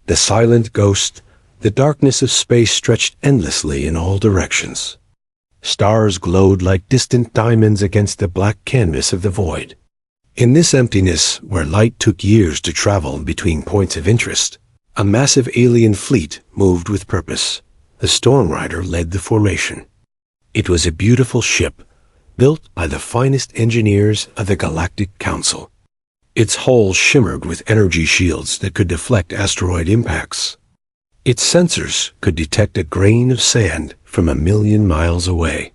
The silent ghost, the darkness of space stretched endlessly in all directions. Stars glowed like distant diamonds against the black canvas of the void. In this emptiness, where light took years to travel between points of interest, a massive alien fleet moved with purpose. The Storm Rider led the formation. It was a beautiful ship, built by the finest engineers of the Galactic Council. Its hull shimmered with energy shields that could deflect asteroid impacts. Its sensors could detect a grain of sand from 1,000,000 miles away.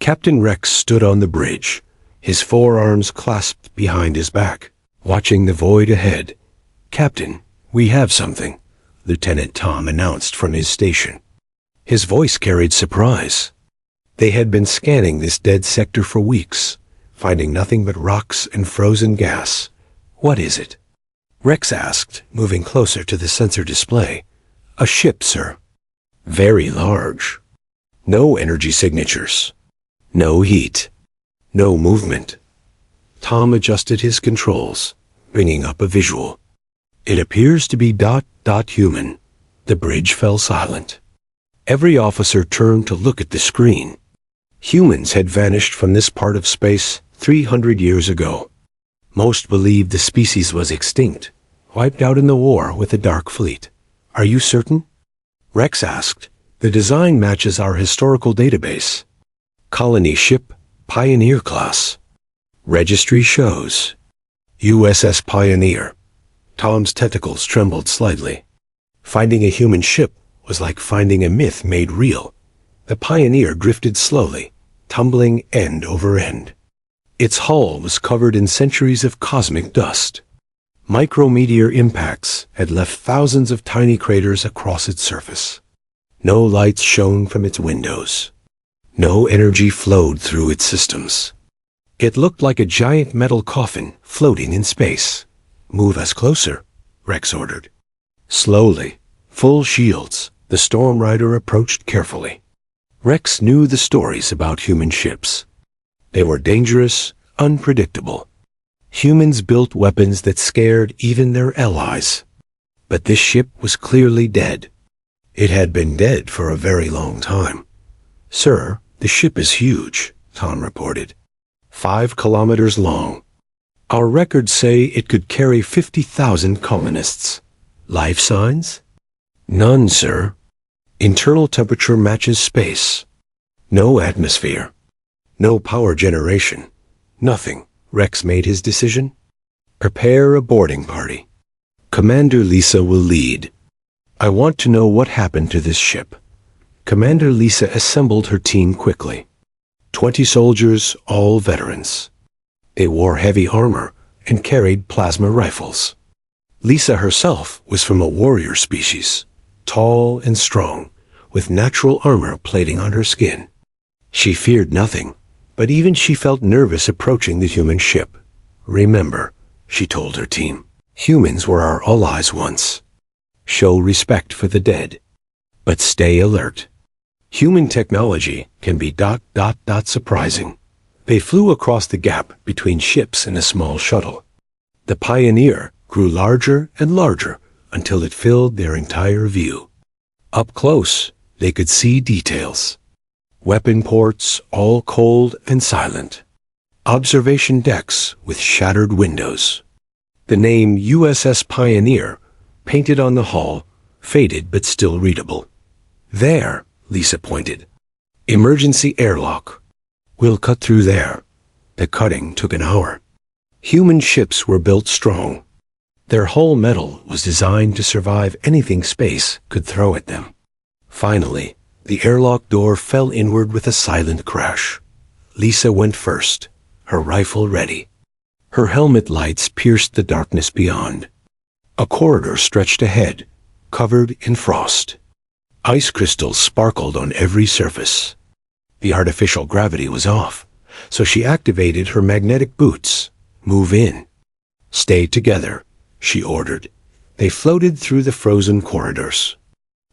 Captain Rex stood on the bridge, his forearms clasped behind his back, watching the void ahead. "Captain, we have something," Lieutenant Tom announced from his station. His voice carried surprise. They had been scanning this dead sector for weeks, finding nothing but rocks and frozen gas. "What is it?" Rex asked, moving closer to the sensor display. "A ship, sir. Very large. No energy signatures. No heat. No movement." Tom adjusted his controls, bringing up a visual. "It appears to be ... human." The bridge fell silent. Every officer turned to look at the screen. Humans had vanished from this part of space 300 years ago. Most believed the species was extinct, wiped out in the war with the Dark Fleet. "Are you certain?" Rex asked. "The design matches our historical database. Colony ship, Pioneer class. Registry shows USS Pioneer." Tom's tentacles trembled slightly. Finding a human ship was like finding a myth made real. The Pioneer drifted slowly, tumbling end over end. Its hull was covered in centuries of cosmic dust. Micrometeor impacts had left thousands of tiny craters across its surface. No lights shone from its windows. No energy flowed through its systems. It looked like a giant metal coffin floating in space. "Move us closer," Rex ordered. Slowly, full shields, the Storm Rider approached carefully. Rex knew the stories about human ships. They were dangerous, unpredictable. Humans built weapons that scared even their allies. But this ship was clearly dead. It had been dead for a very long time. "Sir, the ship is huge," Tom reported. 5 kilometers long. Our records say it could carry 50,000 colonists. Life signs? None, sir. Internal temperature matches space. No atmosphere. No power generation. Nothing. Rex made his decision. "Prepare a boarding party. Commander Lisa will lead. I want to know what happened to this ship." Commander Lisa assembled her team quickly. 20 soldiers, all veterans. They wore heavy armor and carried plasma rifles. Lisa herself was from a warrior species, tall and strong, with natural armor plating on her skin. She feared nothing, but even she felt nervous approaching the human ship. "Remember," she told her team, "humans were our allies once. Show respect for the dead, but stay alert. Human technology can be ... surprising." They flew across the gap between ships in a small shuttle. The Pioneer grew larger and larger until it filled their entire view. Up close, they could see details. Weapon ports, all cold and silent. Observation decks with shattered windows. The name USS Pioneer, painted on the hull, faded but still readable. "There," Lisa pointed. "Emergency airlock. We'll cut through there." The cutting took an hour. Human ships were built strong. Their hull metal was designed to survive anything space could throw at them. Finally, the airlock door fell inward with a silent crash. Lisa went first, her rifle ready. Her helmet lights pierced the darkness beyond. A corridor stretched ahead, covered in frost. Ice crystals sparkled on every surface. The artificial gravity was off, so she activated her magnetic boots. "Move in." "Stay together," she ordered. They floated through the frozen corridors.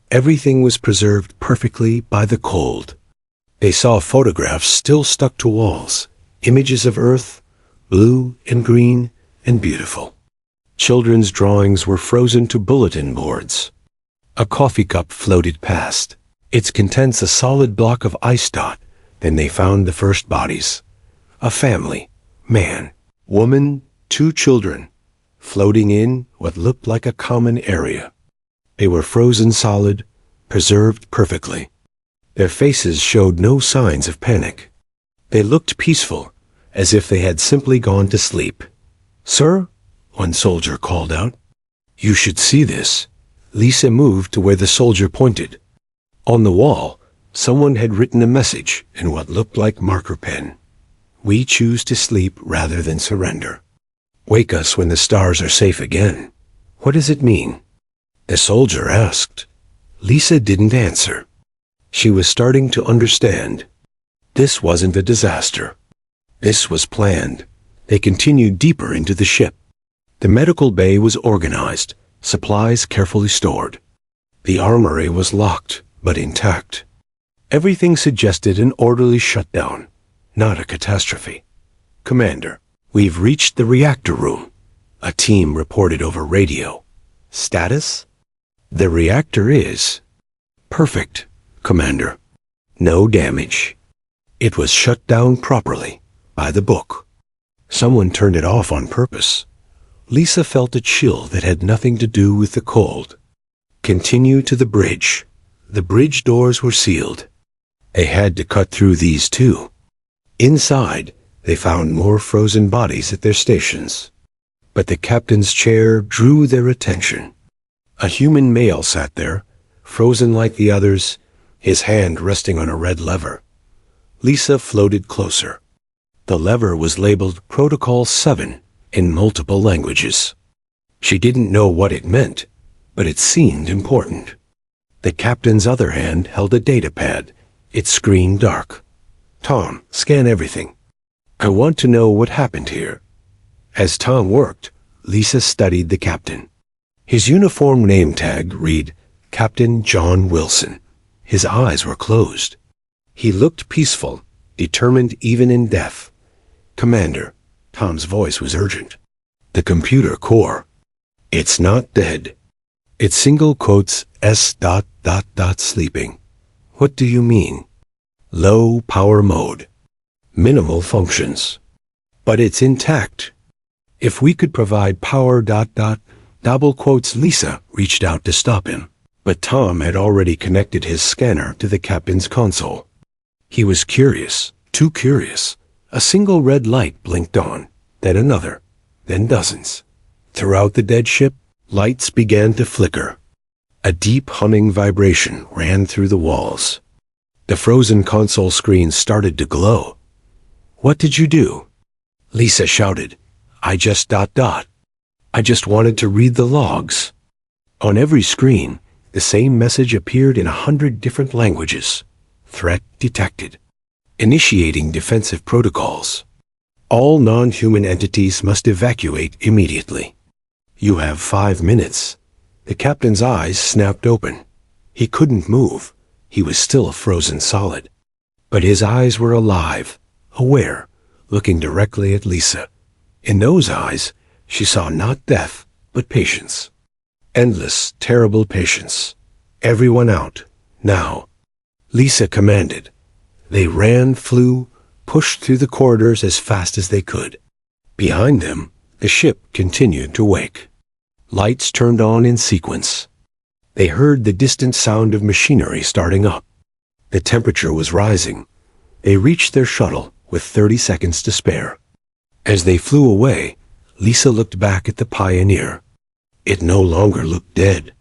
Everything was preserved perfectly by the cold. They saw photographs still stuck to walls, images of Earth, blue and green and beautiful. Children's drawings were frozen to bulletin boards. A coffee cup floated past, its contents a solid block of ice dot. Then they found the first bodies. A family, man, woman, 2 children, floating in what looked like a common area. They were frozen solid, preserved perfectly. Their faces showed no signs of panic. They looked peaceful, as if they had simply gone to sleep. "Sir," one soldier called out. "You should see this." Lisa moved to where the soldier pointed. On the wall, someone had written a message in what looked like marker pen. "We choose to sleep rather than surrender. Wake us when the stars are safe again." "What does it mean?" the soldier asked. Lisa didn't answer. She was starting to understand. This wasn't a disaster. This was planned. They continued deeper into the ship. The medical bay was organized, supplies carefully stored. The armory was locked, but intact. Everything suggested an orderly shutdown, not a catastrophe. "Commander, we've reached the reactor room," a team reported over radio. "Status?" "The reactor is perfect, Commander. No damage. It was shut down properly, by the book." Someone turned it off on purpose. Lisa felt a chill that had nothing to do with the cold. "Continue to the bridge." The bridge doors were sealed. They had to cut through these too. Inside, they found more frozen bodies at their stations. But the captain's chair drew their attention. A human male sat there, frozen like the others, his hand resting on a red lever. Lisa floated closer. The lever was labeled Protocol 7 in multiple languages. She didn't know what it meant, but it seemed important. The captain's other hand held a data pad, its screen dark. "Tom, scan everything. I want to know what happened here." As Tom worked, Lisa studied the captain. His uniform name tag read Captain John Wilson. His eyes were closed. He looked peaceful, determined even in death. "Commander," Tom's voice was urgent. "The computer core. It's not dead. It's single quotes S. sleeping." "What do you mean?" "Low power mode. Minimal functions. But it's intact. If we could provide power ... double quotes." Lisa reached out to stop him, but Tom had already connected his scanner to the captain's console. He was curious, too curious. A single red light blinked on, then another, then dozens. Throughout the dead ship, lights began to flicker. A deep humming vibration ran through the walls. The frozen console screen started to glow. "What did you do?" Lisa shouted. I just ... I just wanted to read the logs." On every screen, the same message appeared in 100 different languages. "Threat detected. Initiating defensive protocols. All non-human entities must evacuate immediately. You have 5 minutes." The captain's eyes snapped open. He couldn't move. He was still frozen solid. But his eyes were alive, aware, looking directly at Lisa. In those eyes, she saw not death, but patience. Endless, terrible patience. "Everyone out, now," Lisa commanded. They ran, flew, pushed through the corridors as fast as they could. Behind them, the ship continued to wake. Lights turned on in sequence. They heard the distant sound of machinery starting up. The temperature was rising. They reached their shuttle with 30 seconds to spare. As they flew away, Lisa looked back at the Pioneer. It no longer looked dead.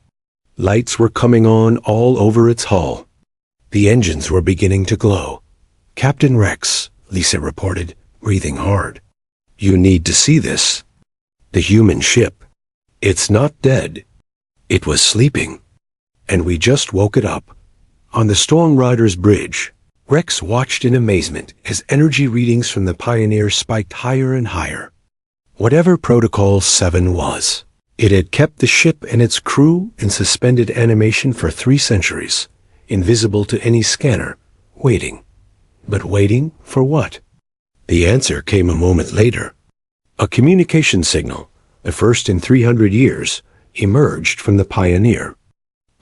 Lights were coming on all over its hull. The engines were beginning to glow. "Captain Rex," Lisa reported, breathing hard. "You need to see this. The human ship. It's not dead. It was sleeping. And we just woke it up." On the Storm Rider's bridge, Rex watched in amazement as energy readings from the Pioneer spiked higher and higher. Whatever Protocol 7 was, it had kept the ship and its crew in suspended animation for 3 centuries, invisible to any scanner, waiting. But waiting for what? The answer came a moment later. A communication signal, the first in 300 years, emerged from the Pioneer.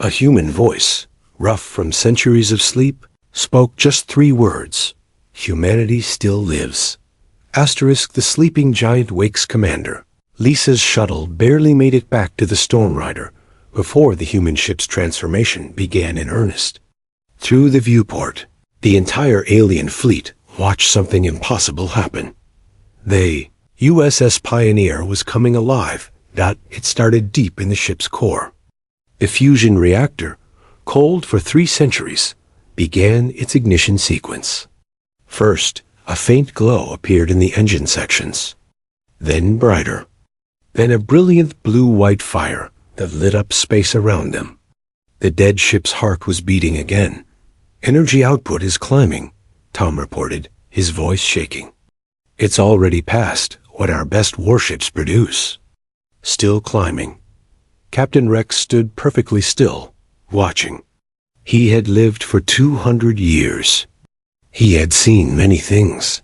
A human voice, rough from centuries of sleep, spoke just 3 words. Humanity still lives. Asterisk, the sleeping giant wakes commander. Lisa's shuttle barely made it back to the Storm Rider before the human ship's transformation began in earnest. Through the viewport, the entire alien fleet watched something impossible happen. The USS Pioneer was coming alive. It started deep in the ship's core. The fusion reactor, cold for 3 centuries, began its ignition sequence. First, a faint glow appeared in the engine sections. Then brighter. Then a brilliant blue-white fire that lit up space around them. The dead ship's heart was beating again. Energy output is climbing, Tom reported, his voice shaking. It's already past what our best warships produce. Still climbing. Captain Rex stood perfectly still, watching. He had lived for 200 years. He had seen many things,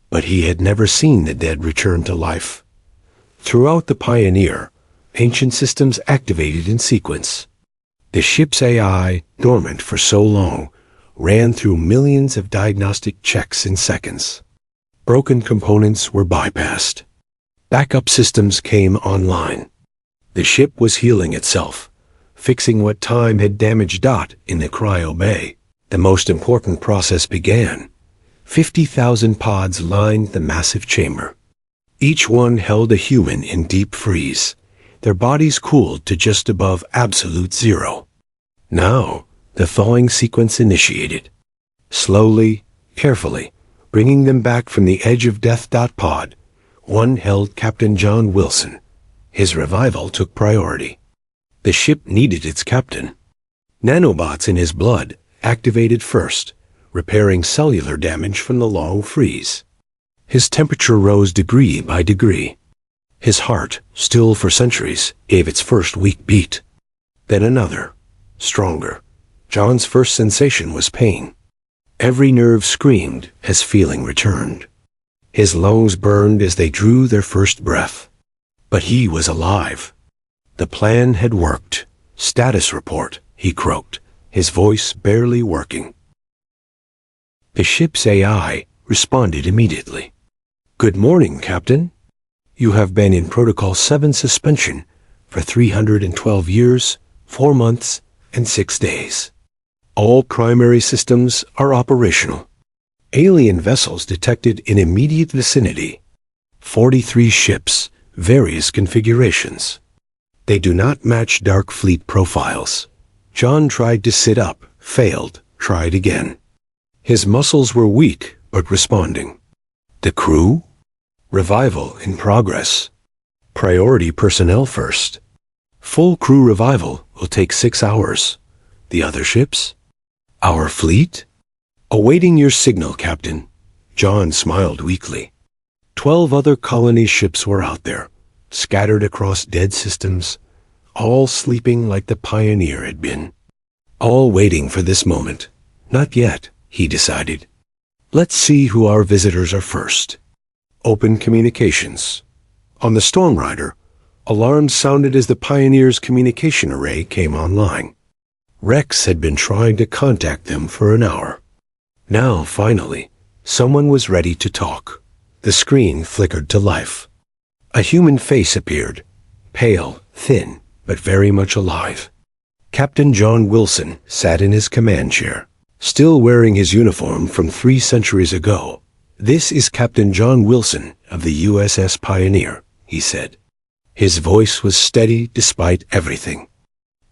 but he had never seen the dead return to life. Throughout the Pioneer, ancient systems activated in sequence. The ship's AI, dormant for so long, ran through millions of diagnostic checks in seconds. Broken components were bypassed. Backup systems came online. The ship was healing itself, fixing what time had damaged. In the cryo bay, the most important process began. 50,000 pods lined the massive chamber. Each one held a human in deep freeze, their bodies cooled to just above absolute zero. Now, the thawing sequence initiated. Slowly, carefully, bringing them back from the edge of death. Pod 1 held Captain John Wilson. His revival took priority. The ship needed its captain. Nanobots in his blood activated first, repairing cellular damage from the long freeze. His temperature rose degree by degree. His heart, still for centuries, gave its first weak beat. Then another, stronger. John's first sensation was pain. Every nerve screamed as feeling returned. His lungs burned as they drew their first breath. But he was alive. The plan had worked. Status report, he croaked, his voice barely working. The ship's AI responded immediately. Good morning, Captain. You have been in Protocol 7 suspension for 312 years, 4 months, and 6 days. All primary systems are operational. Alien vessels detected in immediate vicinity. 43 ships, various configurations. They do not match Dark Fleet profiles. John tried to sit up, failed, tried again. His muscles were weak, but responding. The crew? Revival in progress. Priority personnel first. Full crew revival will take 6 hours. The other ships? Our fleet? Awaiting your signal, Captain. John smiled weakly. 12 other colony ships were out there, scattered across dead systems, all sleeping like the Pioneer had been. All waiting for this moment. Not yet, he decided. Let's see who our visitors are first. Open communications. On the Storm Rider, alarms sounded as the Pioneer's communication array came online. Rex had been trying to contact them for an hour. Now, finally, someone was ready to talk. The screen flickered to life. A human face appeared, pale, thin, but very much alive. Captain John Wilson sat in his command chair, still wearing his uniform from 3 centuries ago. This is Captain John Wilson of the USS Pioneer, he said. His voice was steady despite everything.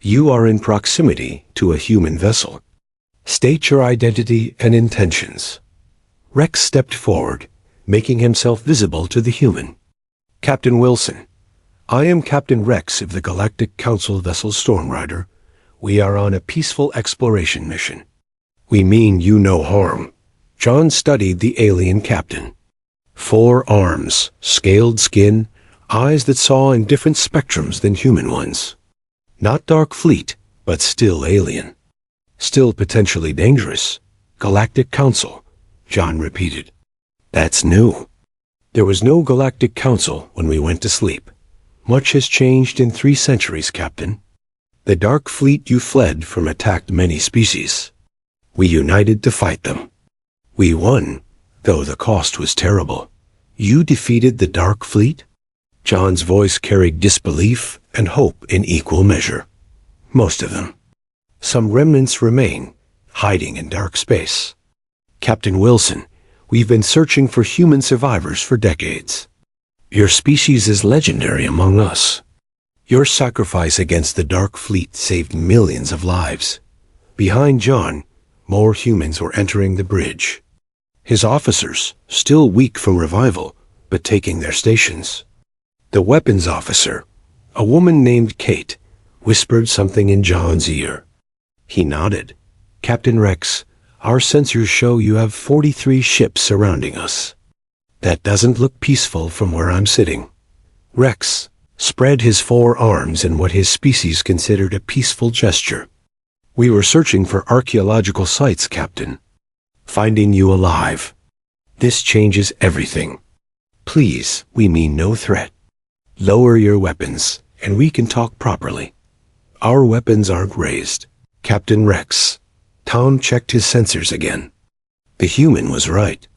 You are in proximity to a human vessel. State your identity and intentions. Rex stepped forward, making himself visible to the human. Captain Wilson, I am Captain Rex of the Galactic Council vessel Storm Rider. We are on a peaceful exploration mission. We mean you no harm. John studied the alien captain. 4 arms, scaled skin, eyes that saw in different spectrums than human ones. Not Dark Fleet, but still alien. Still potentially dangerous. Galactic Council, John repeated. That's new. There was no Galactic Council when we went to sleep. Much has changed in 3 centuries, Captain. The Dark Fleet you fled from attacked many species. We united to fight them. We won, though the cost was terrible. You defeated the Dark Fleet? John's voice carried disbelief and hope in equal measure. Most of them. Some remnants remain, hiding in dark space. Captain Wilson, we've been searching for human survivors for decades. Your species is legendary among us. Your sacrifice against the Dark Fleet saved millions of lives. Behind John, more humans were entering the bridge. His officers, still weak from revival, but taking their stations. The weapons officer, a woman named Kate, whispered something in John's ear. He nodded. Captain Rex, our sensors show you have 43 ships surrounding us. That doesn't look peaceful from where I'm sitting. Rex spread his 4 arms in what his species considered a peaceful gesture. We were searching for archaeological sites, Captain. Finding you alive. This changes everything. Please, we mean no threat. Lower your weapons, and we can talk properly. Our weapons aren't raised. Captain Rex. Tom checked his sensors again. The human was right.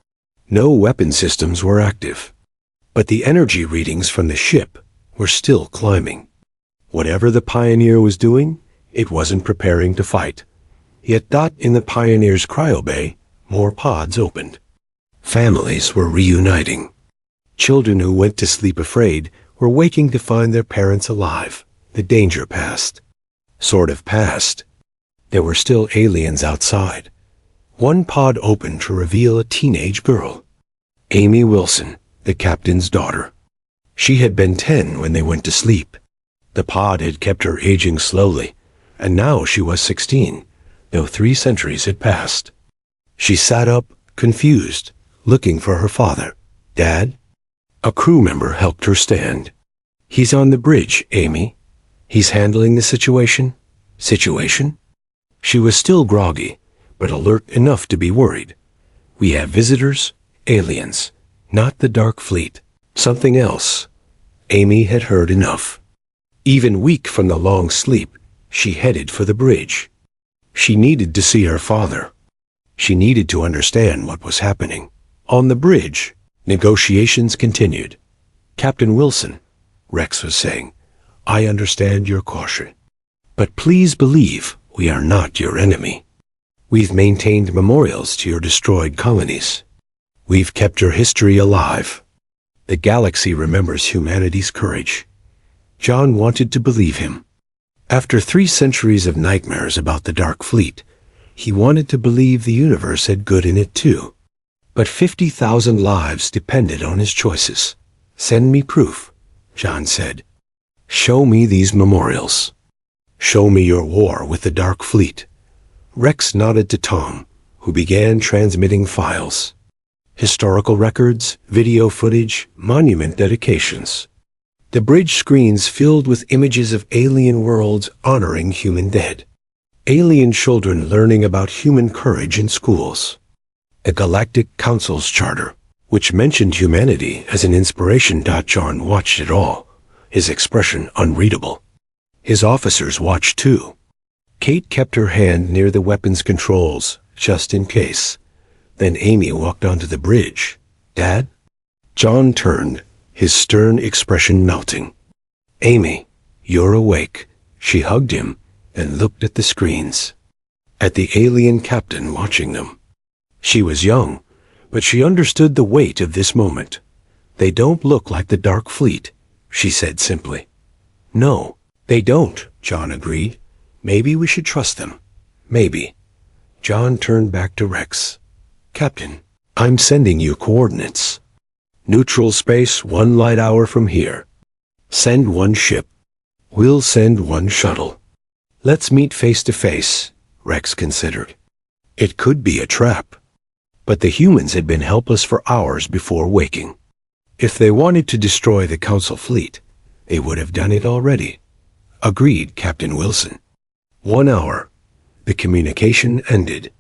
No weapon systems were active. But the energy readings from the ship were still climbing. Whatever the Pioneer was doing, it wasn't preparing to fight. Yet in the Pioneer's cryobay, more pods opened. Families were reuniting. Children who went to sleep afraid were waking to find their parents alive. The danger passed. Sort of passed. There were still aliens outside. One pod opened to reveal a teenage girl. Amy Wilson, the captain's daughter. She had been 10 when they went to sleep. The pod had kept her aging slowly, and now she was 16, though 3 centuries had passed. She sat up, confused, looking for her father. Dad? A crew member helped her stand. He's on the bridge, Amy. He's handling the situation. Situation? She was still groggy, but alert enough to be worried. We have visitors, aliens, not the Dark Fleet. Something else. Amy had heard enough. Even weak from the long sleep, she headed for the bridge. She needed to see her father. She needed to understand what was happening. On the bridge, negotiations continued. Captain Wilson, Rex was saying, I understand your caution. But please believe we are not your enemy. We've maintained memorials to your destroyed colonies. We've kept your history alive. The galaxy remembers humanity's courage. John wanted to believe him. After 3 centuries of nightmares about the Dark Fleet, he wanted to believe the universe had good in it too. But 50,000 lives depended on his choices. Send me proof, John said. Show me these memorials. Show me your war with the Dark Fleet. Rex nodded to Tom, who began transmitting files. Historical records, video footage, monument dedications. The bridge screens filled with images of alien worlds honoring human dead. Alien children learning about human courage in schools. A galactic council's charter, which mentioned humanity as an inspiration. John watched it all, his expression unreadable. His officers watched too. Kate kept her hand near the weapons controls, just in case. Then Amy walked onto the bridge. Dad? John turned, his stern expression melting. Amy, you're awake. She hugged him and looked at the screens. At the alien captain watching them. She was young, but she understood the weight of this moment. They don't look like the Dark Fleet, she said simply. No, they don't, John agreed. Maybe we should trust them. Maybe. John turned back to Rex. Captain, I'm sending you coordinates. Neutral space 1 light hour from here. Send 1 ship. We'll send 1 shuttle. Let's meet face to face, Rex considered. It could be a trap. But the humans had been helpless for hours before waking. If they wanted to destroy the Council fleet, they would have done it already. Agreed, Captain Wilson. 1 hour. The communication ended.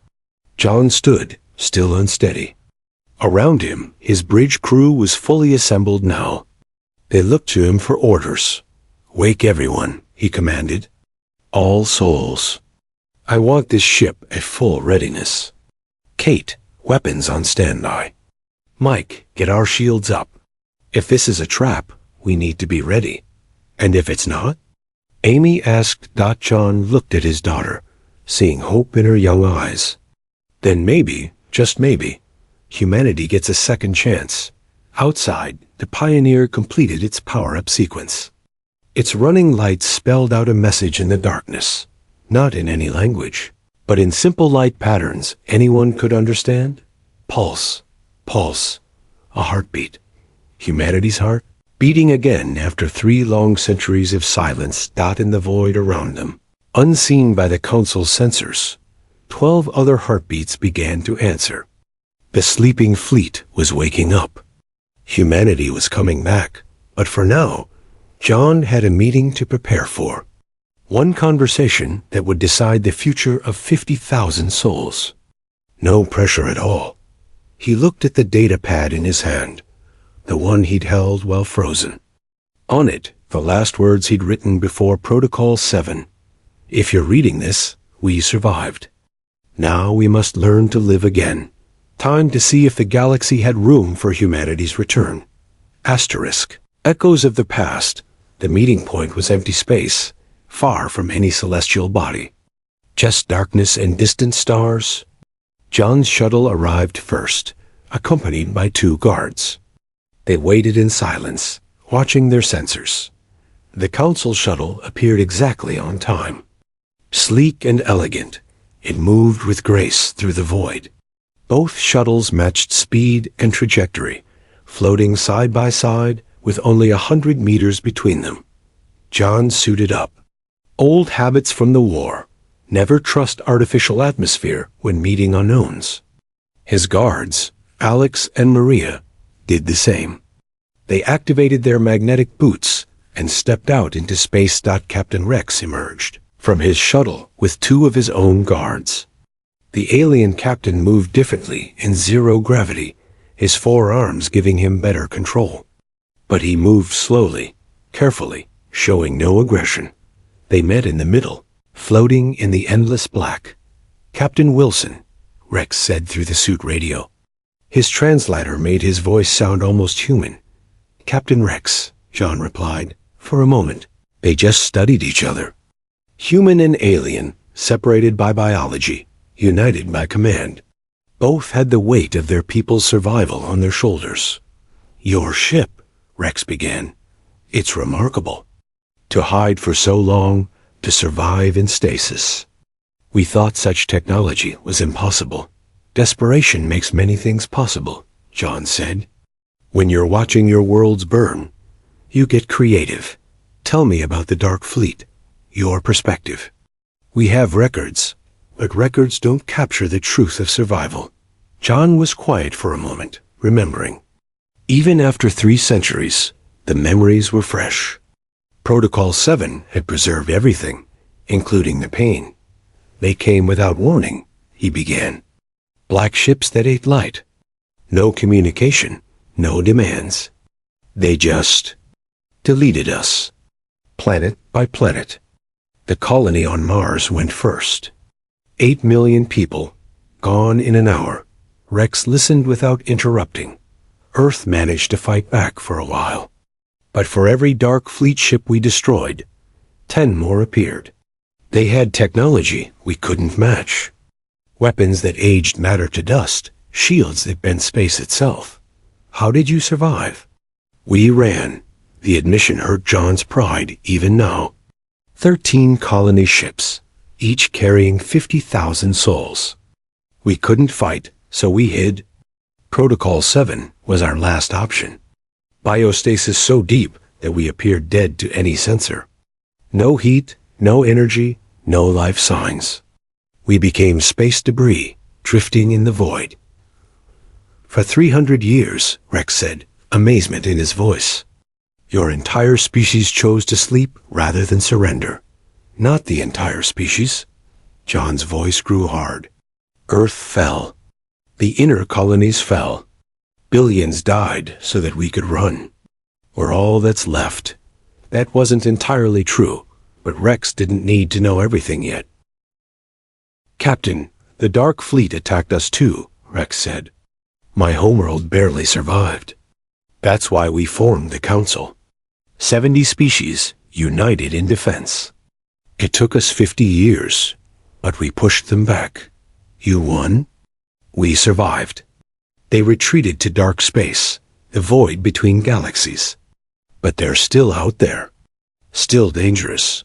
John stood, still unsteady. Around him, his bridge crew was fully assembled now. They looked to him for orders. "Wake everyone," he commanded. "All souls. I want this ship at full readiness. Kate, weapons on standby. Mike, get our shields up. If this is a trap, we need to be ready. And if it's not?" Amy asked. John looked at his daughter, seeing hope in her young eyes. "Then maybe, just maybe, humanity gets a second chance." Outside, the Pioneer completed its power-up sequence. Its running lights spelled out a message in the darkness, not in any language, but in simple light patterns anyone could understand. Pulse, pulse, a heartbeat. Humanity's heart, beating again after 3 long centuries of silence in the void around them. Unseen by the Council's sensors, 12 other heartbeats began to answer. The sleeping fleet was waking up. Humanity was coming back, but for now, John had a meeting to prepare for. One conversation that would decide the future of 50,000 souls. No pressure at all. He looked at the data pad in his hand, the one he'd held while frozen. On it, the last words he'd written before Protocol 7. "If you're reading this, we survived. Now we must learn to live again. Time to see if the galaxy had room for humanity's return." Asterisk. Echoes of the past. The meeting point was empty space, far from any celestial body. Just darkness and distant stars. John's shuttle arrived first, accompanied by 2 guards. They waited in silence, watching their sensors. The Council shuttle appeared exactly on time. Sleek and elegant, it moved with grace through the void. Both shuttles matched speed and trajectory, floating side by side with only 100 meters between them. John suited up. Old habits from the war. Never trust artificial atmosphere when meeting unknowns. His guards, Alex and Maria, did the same. They activated their magnetic boots and stepped out into space. Captain Rex emerged from his shuttle with 2 of his own guards. The alien captain moved differently in 0 gravity, his 4 arms giving him better control. But he moved slowly, carefully, showing no aggression. They met in the middle, floating in the endless black. "Captain Wilson," Rex said through the suit radio. His translator made his voice sound almost human. "Captain Rex," John replied. For a moment, they just studied each other. Human and alien, separated by biology, united by command. Both had the weight of their people's survival on their shoulders. "Your ship," Rex began. "It's remarkable. To hide for so long, to survive in stasis. We thought such technology was impossible. Desperation makes many things possible," John said. "When you're watching your worlds burn, you get creative. Tell me about the Dark Fleet, your perspective. We have records, but records don't capture the truth of survival." John was quiet for a moment, remembering. Even after 3 centuries, the memories were fresh. Protocol 7 had preserved everything, including the pain. "They came without warning," he began. "Black ships that ate light. No communication, no demands. They just deleted us, planet by planet. The colony on Mars went first. 8 million people, gone in an hour." Rex listened without interrupting. "Earth managed to fight back for a while. But for every Dark Fleet ship we destroyed, 10 more appeared. They had technology we couldn't match. Weapons that aged matter to dust, shields that bent space itself. How did you survive?" "We ran." The admission hurt John's pride even now. 13 colony ships, each carrying 50,000 souls. We couldn't fight, so we hid. Protocol 7 was our last option. Biostasis so deep that we appeared dead to any sensor. No heat, no energy, no life signs. We became space debris, drifting in the void. "For 300 years, Rex said, amazement in his voice. Your entire species chose to sleep rather than surrender." "Not the entire species." John's voice grew hard. "Earth fell. The inner colonies fell. Billions died so that we could run. We're all that's left. That wasn't entirely true, but Rex didn't need to know everything yet. Captain, the Dark Fleet attacked us too, Rex said. My homeworld barely survived. That's why we formed the Council. 70 species, united in defense. It took us 50 years, but we pushed them back. You won. We survived. They retreated to dark space, the void between galaxies. But they're still out there. Still dangerous.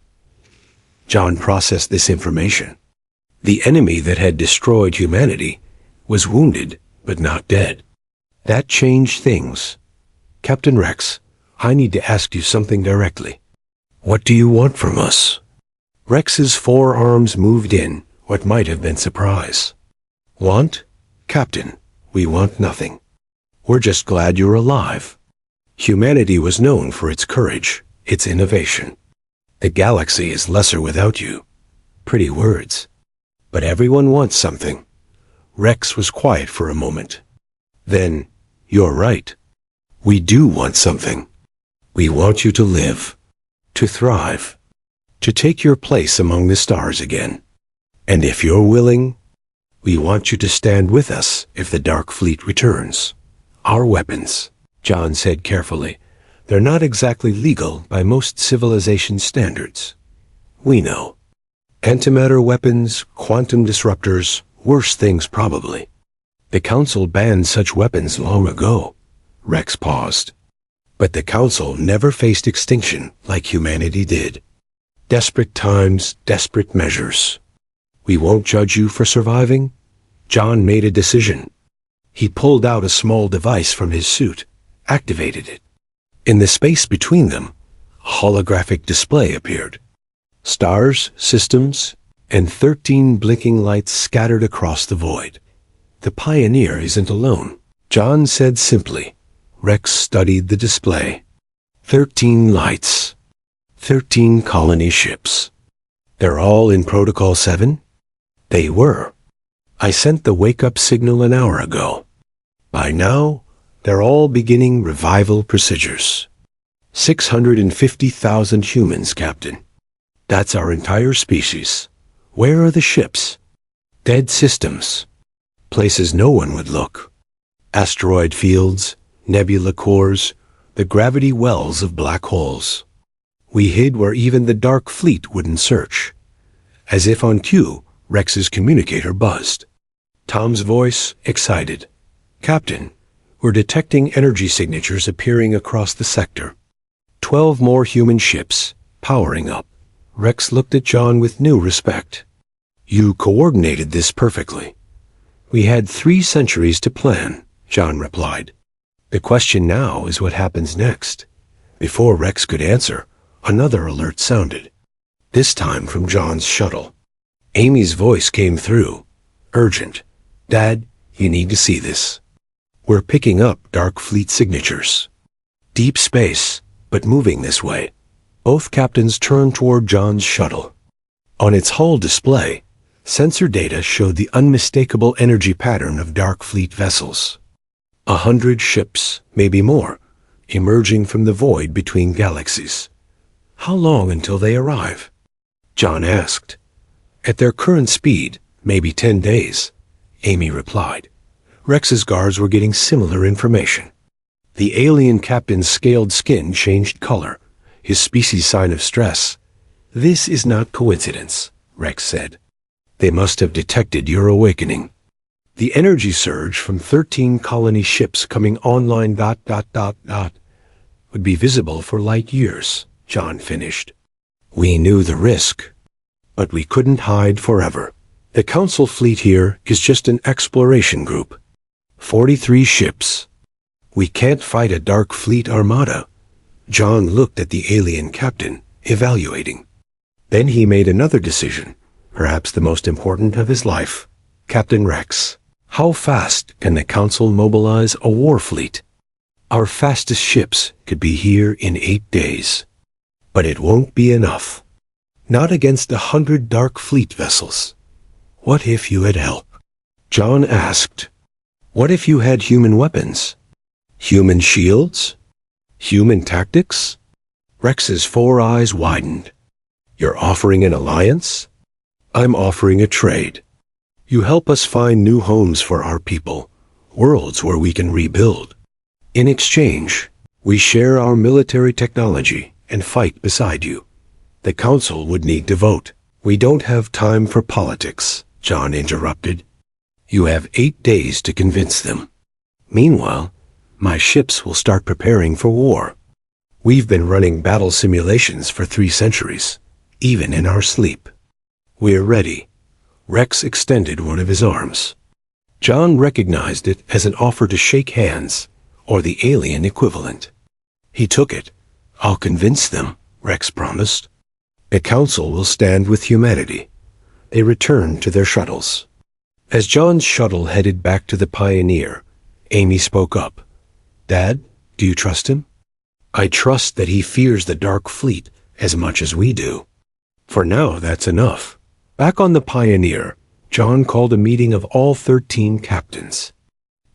John processed this information. The enemy that had destroyed humanity was wounded, but not dead. That changed things. Captain Rex, I need to ask you something directly. What do you want from us? Rex's forearms moved in what might have been surprise. Want? Captain, we want nothing. We're just glad you're alive. Humanity was known for its courage, its innovation. The galaxy is lesser without you. Pretty words. But everyone wants something. Rex was quiet for a moment. Then, you're right. We do want something. We want you to live, to thrive, to take your place among the stars again. And if you're willing, we want you to stand with us if the Dark Fleet returns. Our weapons, John said carefully, they're not exactly legal by most civilization standards. We know. Antimatter weapons, quantum disruptors, worse things probably. The Council banned such weapons long ago. Rex paused. But the Council never faced extinction like humanity did. Desperate times, desperate measures. We won't judge you for surviving. John made a decision. He pulled out a small device from his suit, activated it. In the space between them, a holographic display appeared. Stars, systems, and 13 blinking lights scattered across the void. The pioneer isn't alone, John said simply. Rex studied the display. 13 lights. 13 colony ships. They're all in Protocol 7? They were. I sent the wake-up signal an hour ago. By now, they're all beginning revival procedures. 650,000 humans, Captain. That's our entire species. Where are the ships? Dead systems. Places no one would look. Asteroid fields, nebula cores, the gravity wells of black holes. We hid where even the Dark Fleet wouldn't search. As if on cue, Rex's communicator buzzed. Tom's voice, excited. Captain, we're detecting energy signatures appearing across the sector. 12 more human ships, powering up. Rex looked at John with new respect. You coordinated this perfectly. We had 3 centuries to plan, John replied. The question now is what happens next. Before Rex could answer, another alert sounded. This time from John's shuttle. Amy's voice came through. Urgent. Dad, you need to see this. We're picking up Dark Fleet signatures. Deep space, but moving this way. Both captains turned toward John's shuttle. On its hull display, sensor data showed the unmistakable energy pattern of Dark Fleet vessels. 100 ships, maybe more, emerging from the void between galaxies. How long until they arrive? John asked. At their current speed, maybe 10 days, Amy replied. Rex's guards were getting similar information. The alien captain's scaled skin changed color, his species' sign of stress. This is not coincidence, Rex said. They must have detected your awakening. The energy surge from 13 colony ships coming online ... would be visible for light years, John finished. We knew the risk, but we couldn't hide forever. The Council fleet here is just an exploration group. 43 ships. We can't fight a Dark Fleet armada. John looked at the alien captain, evaluating. Then he made another decision, perhaps the most important of his life. Captain Rex, how fast can the Council mobilize a war fleet? Our fastest ships could be here in 8 days. But it won't be enough. Not against 100 Dark Fleet vessels. What if you had help? John asked. What if you had human weapons? Human shields? Human tactics? Rex's four eyes widened. You're offering an alliance? I'm offering a trade. You help us find new homes for our people, worlds where we can rebuild. In exchange, we share our military technology and fight beside you. The council would need to vote. We don't have time for politics, John interrupted. You have 8 days to convince them. Meanwhile, my ships will start preparing for war. We've been running battle simulations for 3 centuries, even in our sleep. We're ready. Rex extended one of his arms. John recognized it as an offer to shake hands, or the alien equivalent. He took it. I'll convince them, Rex promised. The council will stand with humanity. They returned to their shuttles. As John's shuttle headed back to the Pioneer, Amy spoke up. Dad, do you trust him? I trust that he fears the Dark Fleet as much as we do. For now, that's enough. Back on the Pioneer, John called a meeting of all 13 captains.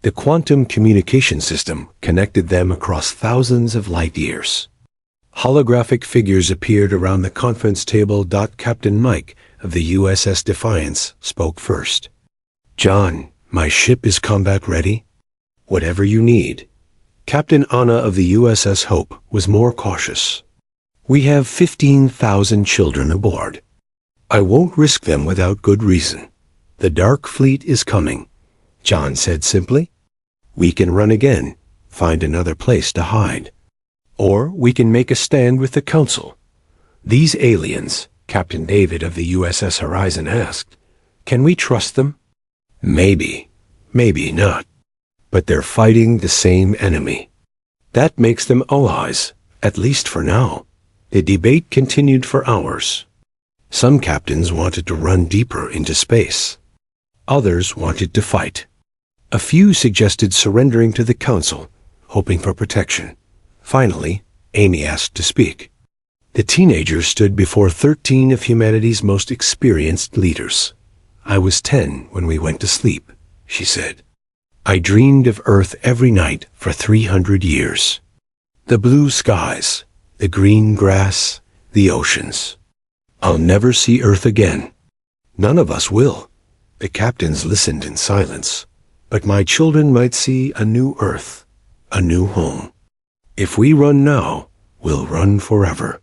The quantum communication system connected them across thousands of light years. Holographic figures appeared around the conference table. Captain Mike of the USS Defiance spoke first. John, my ship is combat ready. Whatever you need. Captain Anna of the USS Hope was more cautious. We have 15,000 children aboard. I won't risk them without good reason. The Dark Fleet is coming, John said simply. We can run again, find another place to hide. Or we can make a stand with the Council. These aliens, Captain David of the USS Horizon asked, can we trust them? Maybe, maybe not. But they're fighting the same enemy. That makes them allies, at least for now. The debate continued for hours. Some captains wanted to run deeper into space. Others wanted to fight. A few suggested surrendering to the Council, hoping for protection. Finally, Amy asked to speak. The teenager stood before 13 of humanity's most experienced leaders. I was 10 when we went to sleep, she said. I dreamed of Earth every night for 300 years. The blue skies, the green grass, the oceans. I'll never see Earth again. None of us will. The captains listened in silence. But my children might see a new Earth, a new home. If we run now, we'll run forever.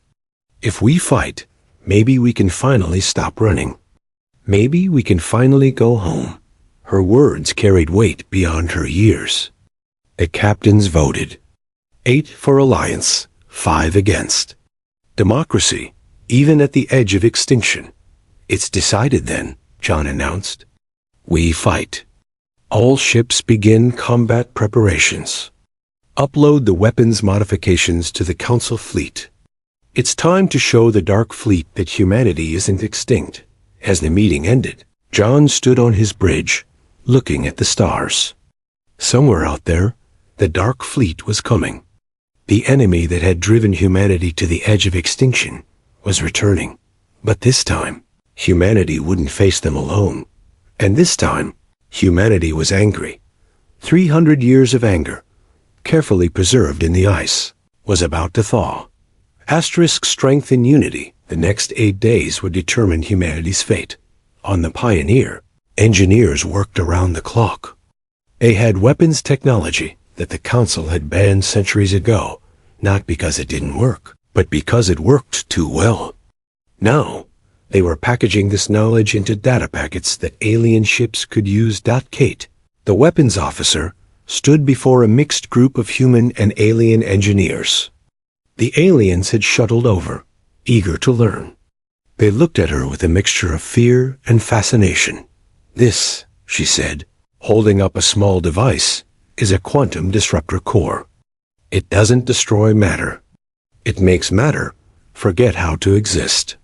If we fight, maybe we can finally stop running. Maybe we can finally go home. Her words carried weight beyond her years. The captains voted. 8 for alliance, 5 against. Democracy, even at the edge of extinction. It's decided then, John announced. We fight. All ships begin combat preparations. Upload the weapons modifications to the Council fleet. It's time to show the Dark Fleet that humanity isn't extinct. As the meeting ended, John stood on his bridge, looking at the stars. Somewhere out there, the Dark Fleet was coming. The enemy that had driven humanity to the edge of extinction was returning. But this time, humanity wouldn't face them alone. And this time, humanity was angry. 300 years of anger, carefully preserved in the ice, was about to thaw. Asterisk strength and unity, the next 8 days would determine humanity's fate. On the Pioneer, engineers worked around the clock. They had weapons technology that the Council had banned centuries ago, not because it didn't work, but because it worked too well. Now, they were packaging this knowledge into data packets that alien ships could use. Kate, the weapons officer, stood before a mixed group of human and alien engineers. The aliens had shuttled over, eager to learn. They looked at her with a mixture of fear and fascination. This, she said, holding up a small device, is a quantum disruptor core. It doesn't destroy matter. It makes matter forget how to exist.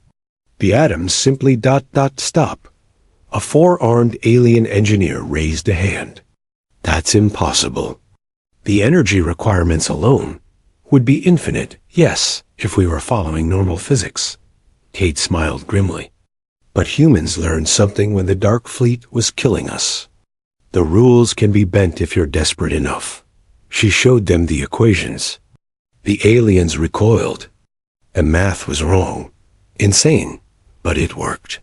The atoms simply ... stop. A 4-armed alien engineer raised a hand. That's impossible. The energy requirements alone would be infinite, yes, if we were following normal physics. Kate smiled grimly. But humans learned something when the Dark Fleet was killing us. The rules can be bent if you're desperate enough. She showed them the equations. The aliens recoiled. The math was wrong. Insane, but it worked.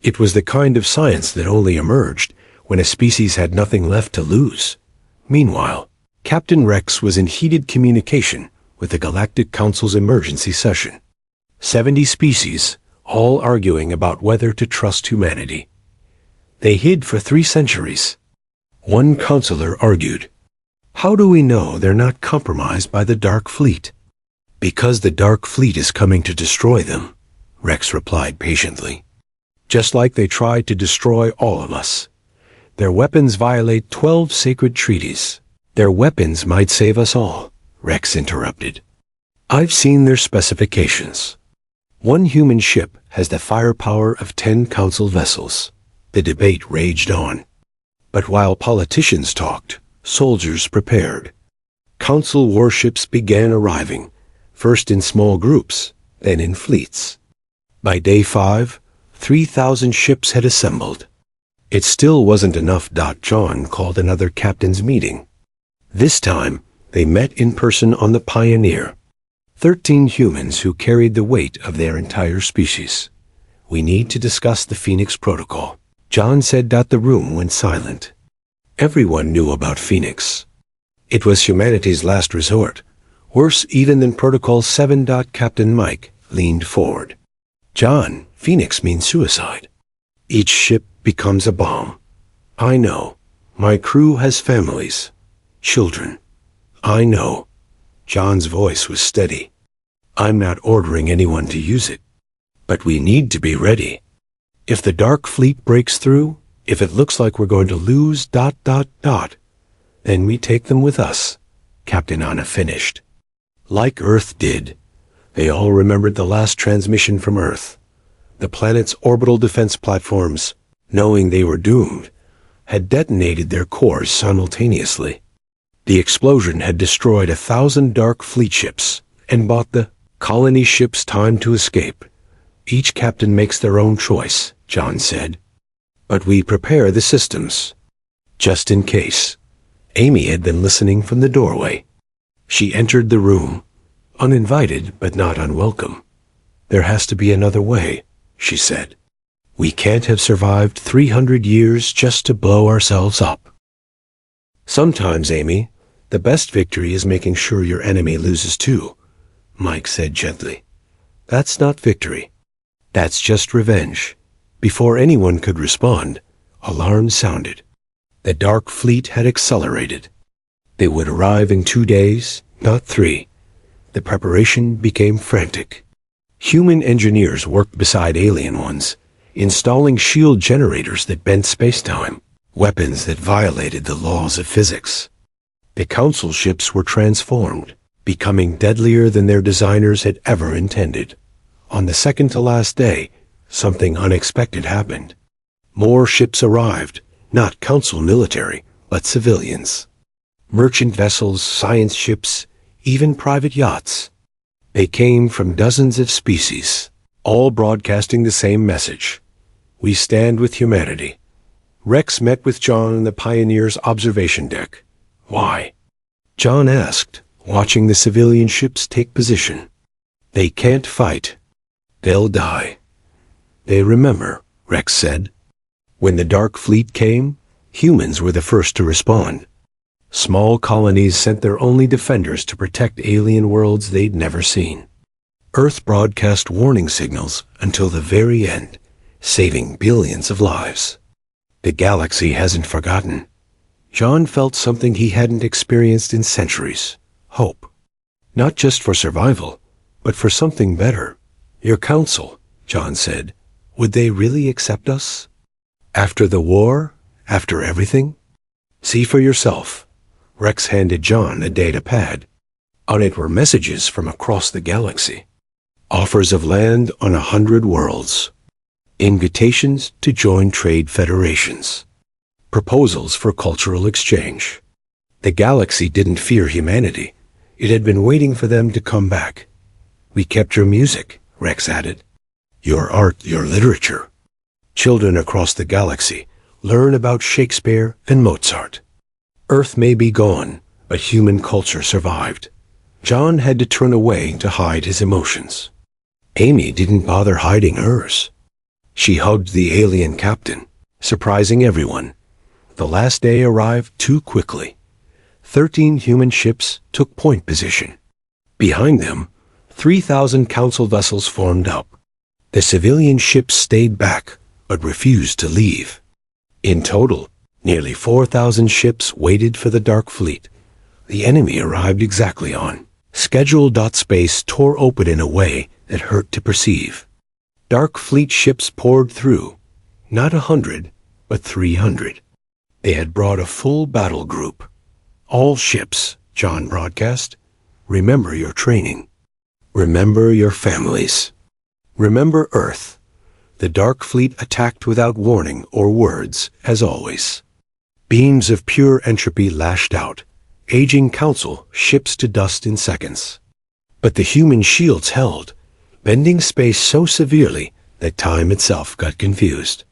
It was the kind of science that only emerged when a species had nothing left to lose. Meanwhile, Captain Rex was in heated communication with the Galactic Council's emergency session. 70 species, all arguing about whether to trust humanity. They hid for 3 centuries. One counselor argued, "How do we know they're not compromised by the Dark Fleet?" "Because the Dark Fleet is coming to destroy them," Rex replied patiently. "Just like they tried to destroy all of us. Their weapons violate 12 sacred treaties." "Their weapons might save us all," Rex interrupted. "I've seen their specifications. One human ship has the firepower of 10 council vessels." The debate raged on. But while politicians talked, soldiers prepared. Council warships began arriving, first in small groups, then in fleets. By day 5, 3,000 ships had assembled. It still wasn't enough. John called another captain's meeting. This time, they met in person on the Pioneer. 13 humans who carried the weight of their entire species. "We need to discuss the Phoenix Protocol," John said. The room went silent. Everyone knew about Phoenix. It was humanity's last resort, worse even than Protocol 7. Captain Mike leaned forward. "John, Phoenix means suicide. Each ship becomes a bomb. I know. My crew has families, children. I know." John's voice was steady. "I'm not ordering anyone to use it. But we need to be ready. If the Dark Fleet breaks through, if it looks like we're going to lose... then we take them with us," Captain Anna finished. Like Earth did. They all remembered the last transmission from Earth. The planet's orbital defense platforms, knowing they were doomed, had detonated their cores simultaneously. The explosion had destroyed 1,000 Dark Fleet ships and bought the colony ships time to escape. "Each captain makes their own choice," John said. "But we prepare the systems, just in case." Amy had been listening from the doorway. She entered the room, uninvited but not unwelcome. "There has to be another way," she said. "We can't have survived 300 years just to blow ourselves up." "Sometimes, Amy, the best victory is making sure your enemy loses too," Mike said gently. "That's not victory. That's just revenge." Before anyone could respond, alarms sounded. The Dark Fleet had accelerated. They would arrive in 2 days, not 3. The preparation became frantic. Human engineers worked beside alien ones, installing shield generators that bent space-time, weapons that violated the laws of physics. The council ships were transformed, becoming deadlier than their designers had ever intended. On the second-to-last day, something unexpected happened. More ships arrived, not council military, but civilians. Merchant vessels, science ships, even private yachts. They came from dozens of species, all broadcasting the same message. "We stand with humanity." Rex met with John on the Pioneer's observation deck. "Why?" John asked, watching the civilian ships take position. "They can't fight. They'll die." "They remember," Rex said. When the Dark Fleet came, humans were the first to respond. Small colonies sent their only defenders to protect alien worlds they'd never seen. Earth broadcast warning signals until the very end, saving billions of lives. The galaxy hasn't forgotten. John felt something he hadn't experienced in centuries. Hope. Not just for survival, but for something better. "Your council," John said, "would they really accept us? After the war? After everything?" "See for yourself." Rex handed John a data pad. On it were messages from across the galaxy. Offers of land on 100 worlds. Invitations to join trade federations. Proposals for cultural exchange. The galaxy didn't fear humanity. It had been waiting for them to come back. "We kept your music," Rex added. "Your art, your literature. Children across the galaxy learn about Shakespeare and Mozart. Earth may be gone, but human culture survived. John had to turn away to hide his emotions. Amy didn't bother hiding hers. She hugged the alien captain, surprising everyone. The last day arrived too quickly. 13 human ships took point position. Behind them, 3,000 council vessels formed up. The civilian ships stayed back, but refused to leave. In total, nearly 4,000 ships waited for the Dark Fleet. The enemy arrived exactly on schedule. Space tore open in a way that hurt to perceive. Dark Fleet ships poured through, not 100, but 300. They had brought a full battle group. All ships, John broadcast, remember your training. Remember your families. Remember Earth. The Dark Fleet attacked without warning or words, as always. Beams of pure entropy lashed out, aging council ships to dust in seconds. But the human shields held, bending space so severely that time itself got confused.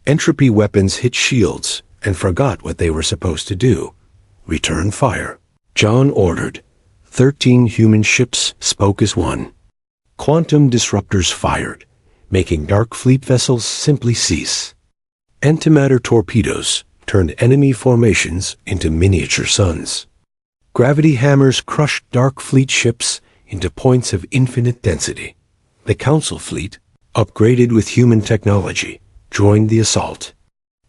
Entropy weapons hit shields and forgot what they were supposed to do. Return fire. John ordered. 13 human ships spoke as one. Quantum disruptors fired, making Dark Fleet vessels simply cease. Antimatter torpedoes turned enemy formations into miniature suns. Gravity hammers crushed Dark Fleet ships into points of infinite density. The Council Fleet, upgraded with human technology, joined the assault.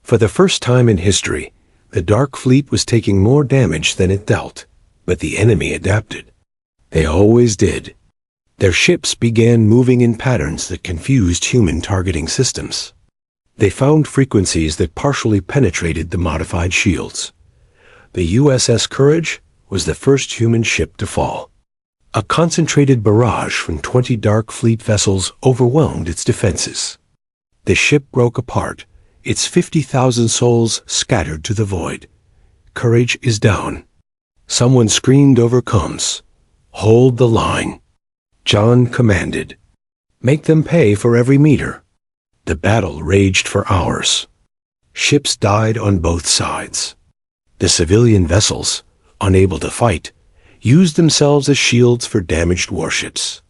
For the first time in history, the Dark Fleet was taking more damage than it dealt, but the enemy adapted. They always did. Their ships began moving in patterns that confused human targeting systems. They found frequencies that partially penetrated the modified shields. The USS Courage was the first human ship to fall. A concentrated barrage from 20 Dark Fleet vessels overwhelmed its defenses. The ship broke apart, its 50,000 souls scattered to the void. Courage is down. Someone screamed over comms. Hold the line. John commanded. Make them pay for every meter. The battle raged for hours. Ships died on both sides. The civilian vessels, unable to fight, used themselves as shields for damaged warships.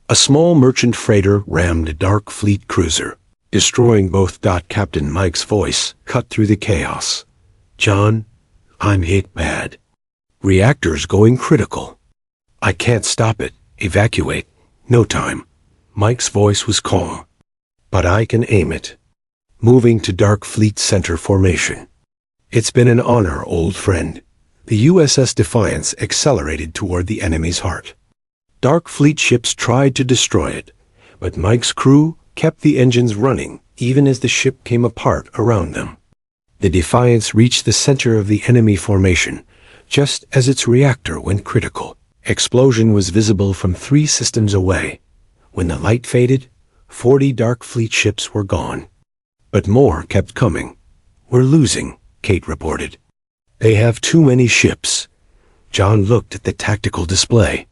A small merchant freighter rammed a Dark Fleet cruiser, destroying both. Captain Mike's voice cut through the chaos. John, I'm hit bad. Reactors going critical. I can't stop it. Evacuate. No time. Mike's voice was calm. But I can aim it. Moving to Dark Fleet Center formation. It's been an honor, old friend. The USS Defiance accelerated toward the enemy's heart. Dark Fleet ships tried to destroy it, but Mike's crew kept the engines running even as the ship came apart around them. The Defiance reached the center of the enemy formation, just as its reactor went critical. Explosion was visible from 3 systems away. When the light faded, 40 Dark Fleet ships were gone. But more kept coming. We're losing, Kate reported. They have too many ships. John looked at the tactical display.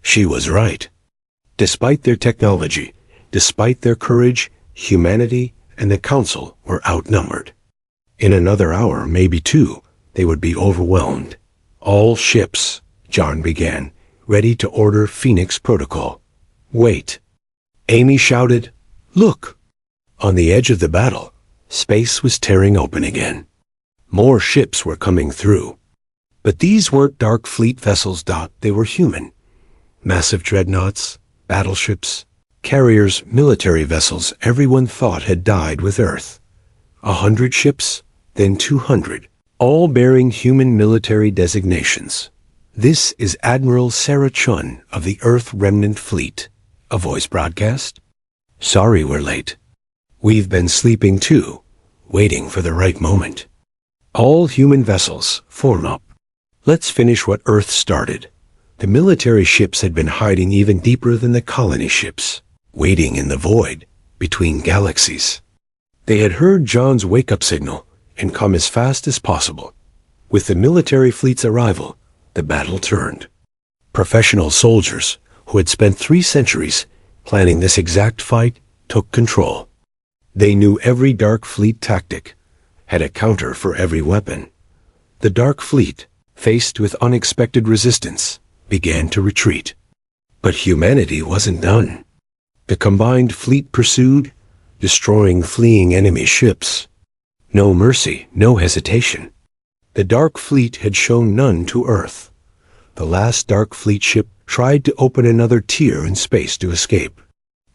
She was right. Despite their technology, despite their courage, humanity and the Council were outnumbered. In another hour, maybe 2, they would be overwhelmed. All ships, John began, ready to order Phoenix Protocol. Wait. Amy shouted, Look! On the edge of the battle, space was tearing open again. More ships were coming through. But these weren't Dark Fleet vessels. They were human. Massive dreadnoughts, battleships, carriers, military vessels everyone thought had died with Earth. 100 ships, then 200, all bearing human military designations. This is Admiral Sarah Chun of the Earth Remnant Fleet. A voice broadcast. Sorry we're late. We've been sleeping too, waiting for the right moment. All human vessels, form up. Let's finish what Earth started. The military ships had been hiding even deeper than the colony ships, waiting in the void between galaxies. They had heard John's wake-up signal and come as fast as possible. With the military fleet's arrival, the battle turned. Professional soldiers, who had spent 3 centuries planning this exact fight, took control. They knew every Dark Fleet tactic, had a counter for every weapon. The Dark Fleet, faced with unexpected resistance, began to retreat. But humanity wasn't done. The combined fleet pursued, destroying fleeing enemy ships. No mercy, no hesitation. The Dark Fleet had shown none to Earth. The last Dark Fleet ship tried to open another tier in space to escape.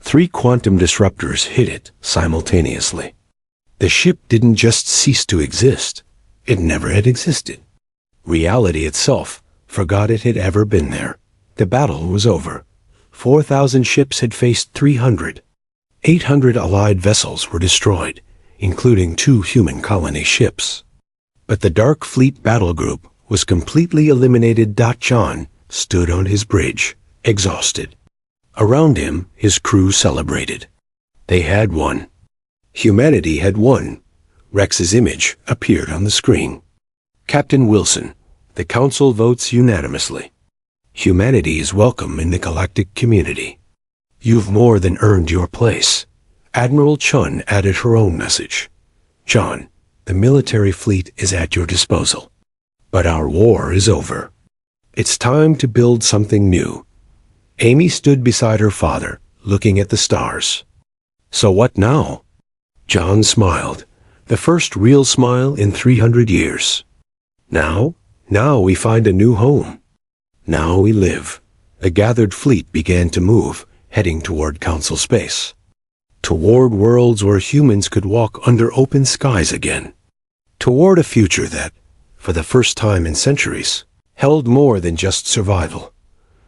3 quantum disruptors hit it simultaneously. The ship didn't just cease to exist. It never had existed. Reality itself forgot it had ever been there. The battle was over. 4,000 ships had faced 300. 800 Allied vessels were destroyed, including 2 human colony ships. But the Dark Fleet battle group was completely eliminated. John stood on his bridge, exhausted. Around him, his crew celebrated. They had won. Humanity had won. Rex's image appeared on the screen. Captain Wilson, the Council votes unanimously. Humanity is welcome in the galactic community. You've more than earned your place. Admiral Chun added her own message. John, the military fleet is at your disposal. But our war is over. It's time to build something new. Amy stood beside her father, looking at the stars. So what now? John smiled, the first real smile in 300 years. Now we find a new home. Now we live. The gathered fleet began to move, heading toward Council space. Toward worlds where humans could walk under open skies again. Toward a future that, for the first time in centuries, held more than just survival.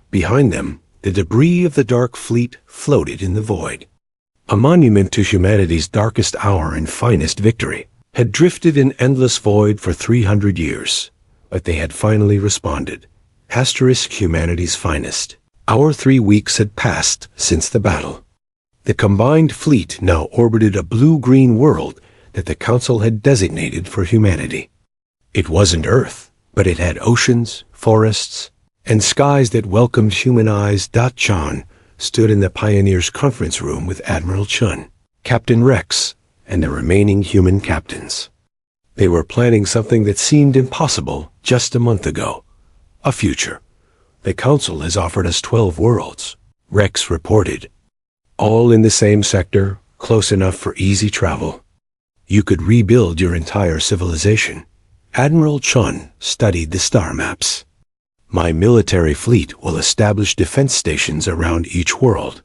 Behind them, the debris of the Dark Fleet floated in the void. A monument to humanity's darkest hour and finest victory had drifted in endless void for 300 years, but they had finally responded. Asterisk humanity's finest. Our 3 weeks had passed since the battle. The combined fleet now orbited a blue-green world that the Council had designated for humanity. It wasn't Earth, but it had oceans, forests, and skies that welcomed human eyes. John stood in the Pioneers' conference room with Admiral Chun, Captain Rex, and the remaining human captains. They were planning something that seemed impossible just a month ago. A future. The Council has offered us 12 worlds, Rex reported. All in the same sector, close enough for easy travel. You could rebuild your entire civilization. Admiral Chun studied the star maps. My military fleet will establish defense stations around each world.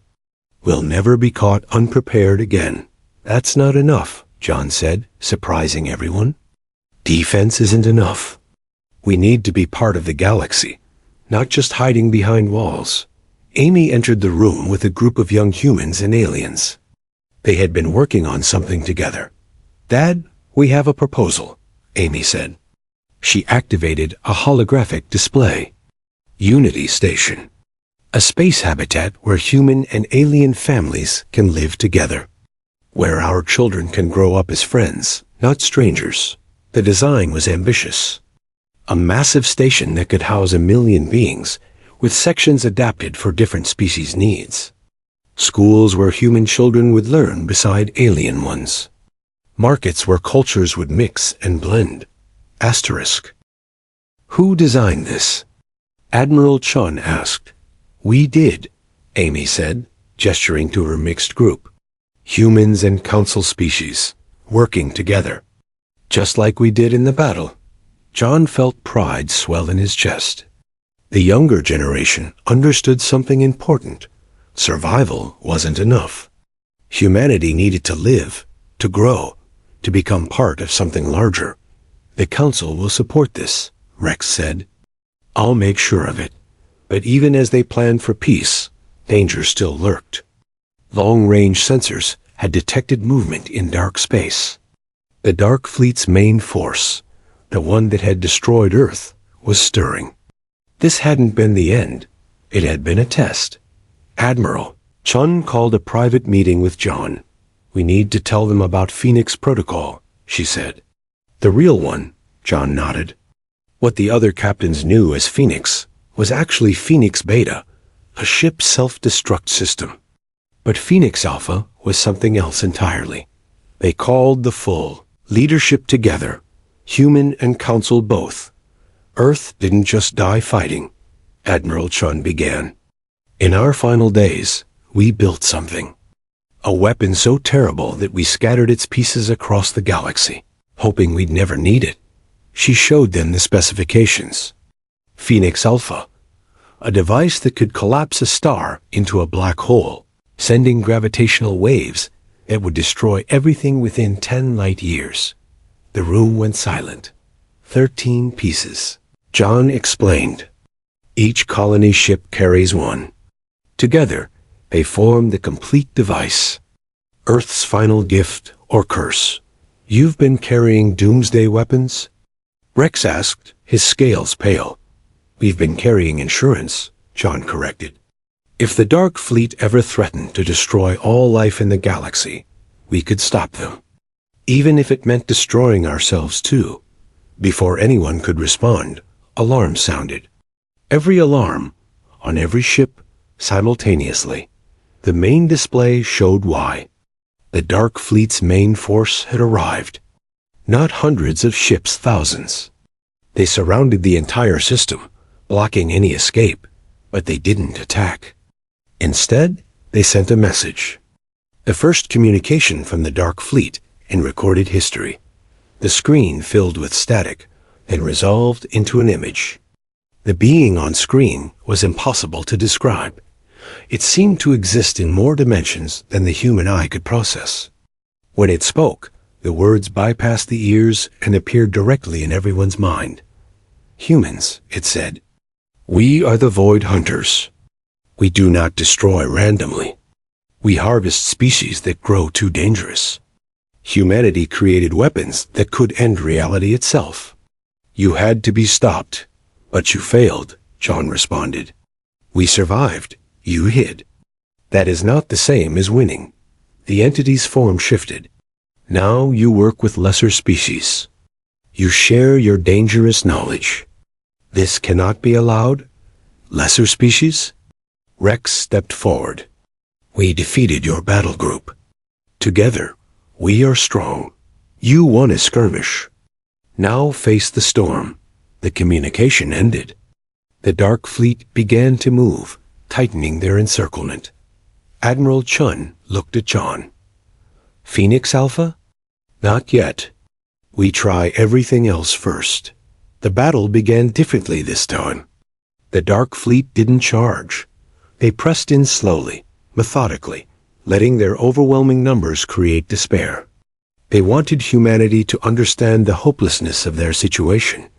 We'll never be caught unprepared again. That's not enough, John said, surprising everyone. Defense isn't enough. We need to be part of the galaxy, not just hiding behind walls. Amy entered the room with a group of young humans and aliens. They had been working on something together. Dad, we have a proposal, Amy said. She activated a holographic display. Unity Station. A space habitat where human and alien families can live together. Where our children can grow up as friends, not strangers. The design was ambitious. A massive station that could house 1 million beings, with sections adapted for different species' needs. Schools where human children would learn beside alien ones. Markets where cultures would mix and blend. Asterisk. Who designed this? Admiral Chun asked. We did, Amy said, gesturing to her mixed group. Humans and Council species, working together. Just like we did in the battle. John felt pride swell in his chest. The younger generation understood something important. Survival wasn't enough. Humanity needed to live, to grow, to become part of something larger. The Council will support this, Rex said. I'll make sure of it. But even as they planned for peace, danger still lurked. Long-range sensors had detected movement in dark space. The Dark Fleet's main force, the one that had destroyed Earth, was stirring. This hadn't been the end. It had been a test. Admiral Chun called a private meeting with John. We need to tell them about Phoenix Protocol, she said. The real one, John nodded. What the other captains knew as Phoenix was actually Phoenix Beta, a ship self-destruct system. But Phoenix Alpha was something else entirely. They called the full leadership together, human and Council both. Earth didn't just die fighting. Admiral Chun began. In our final days, we built something. A weapon so terrible that we scattered its pieces across the galaxy, hoping we'd never need it. She showed them the specifications. Phoenix Alpha, a device that could collapse a star into a black hole, sending gravitational waves that would destroy everything within 10 light years. The room went silent. 13 pieces. John explained. Each colony ship carries one. Together, they form the complete device. Earth's final gift or curse. You've been carrying doomsday weapons? Rex asked, his scales pale. We've been carrying insurance, John corrected. If the Dark Fleet ever threatened to destroy all life in the galaxy, we could stop them. Even if it meant destroying ourselves too. Before anyone could respond, alarms sounded. Every alarm, on every ship, simultaneously. The main display showed why. The Dark Fleet's main force had arrived. Not hundreds of ships, thousands. They surrounded the entire system, blocking any escape, but they didn't attack. Instead, they sent a message. The first communication from the Dark Fleet in recorded history. The screen filled with static and resolved into an image. The being on screen was impossible to describe. It seemed to exist in more dimensions than the human eye could process. When it spoke, the words bypassed the ears and appeared directly in everyone's mind. Humans, it said. We are the Void Hunters. We do not destroy randomly. We harvest species that grow too dangerous. Humanity created weapons that could end reality itself. You had to be stopped, but you failed, John responded. We survived. You hid. That is not the same as winning. The entity's form shifted. Now you work with lesser species. You share your dangerous knowledge. This cannot be allowed? Lesser species? Rex stepped forward. We defeated your battle group. Together, we are strong. You won a skirmish. Now face the storm. The communication ended. The Dark Fleet began to move, tightening their encirclement. Admiral Chun looked at John. Phoenix Alpha? Not yet. We try everything else first. The battle began differently this time. The Dark Fleet didn't charge. They pressed in slowly, methodically, letting their overwhelming numbers create despair. They wanted humanity to understand the hopelessness of their situation.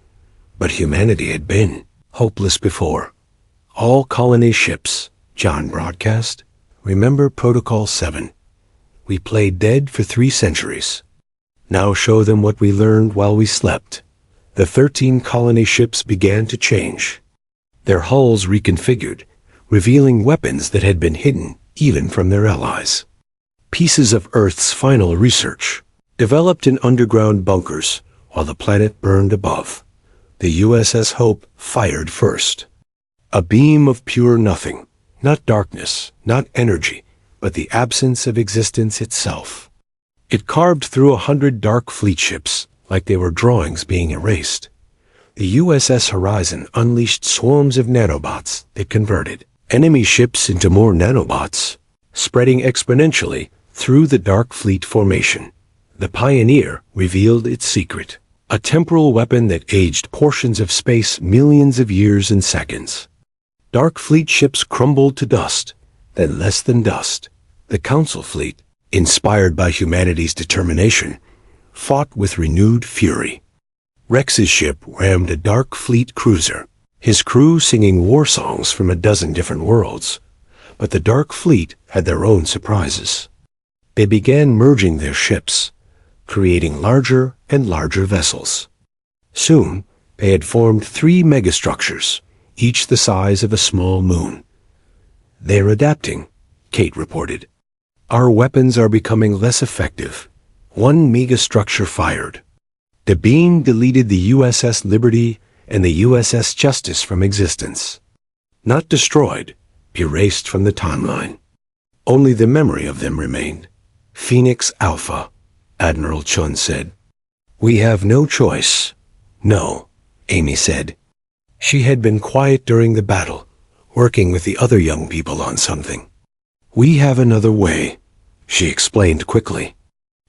But humanity had been hopeless before. All colony ships, John broadcast. Remember Protocol 7. We played dead for 3 centuries. Now show them what we learned while we slept. The 13 colony ships began to change. Their hulls reconfigured, revealing weapons that had been hidden even from their allies. Pieces of Earth's final research, developed in underground bunkers while the planet burned above. The USS Hope fired first. A beam of pure nothing, not darkness, not energy, but the absence of existence itself. It carved through 100 Dark Fleet ships like they were drawings being erased. The USS Horizon unleashed swarms of nanobots that converted enemy ships into more nanobots, spreading exponentially through the Dark Fleet formation. The Pioneer revealed its secret, a temporal weapon that aged portions of space millions of years in seconds. Dark Fleet ships crumbled to dust, then less than dust. The Council Fleet, inspired by humanity's determination, fought with renewed fury. Rex's ship rammed a Dark Fleet cruiser, his crew singing war songs from a dozen different worlds. But the Dark Fleet had their own surprises. They began merging their ships, creating larger and larger vessels. Soon, they had formed 3 megastructures, each the size of a small moon. They're adapting, Kate reported. Our weapons are becoming less effective. 1 megastructure fired. The beam deleted the USS Liberty and the USS Justice from existence. Not destroyed, erased from the timeline. Only the memory of them remained. Phoenix Alpha, Admiral Chun said. We have no choice. No, Amy said. She had been quiet during the battle, working with the other young people on something. "We have another way," she explained quickly.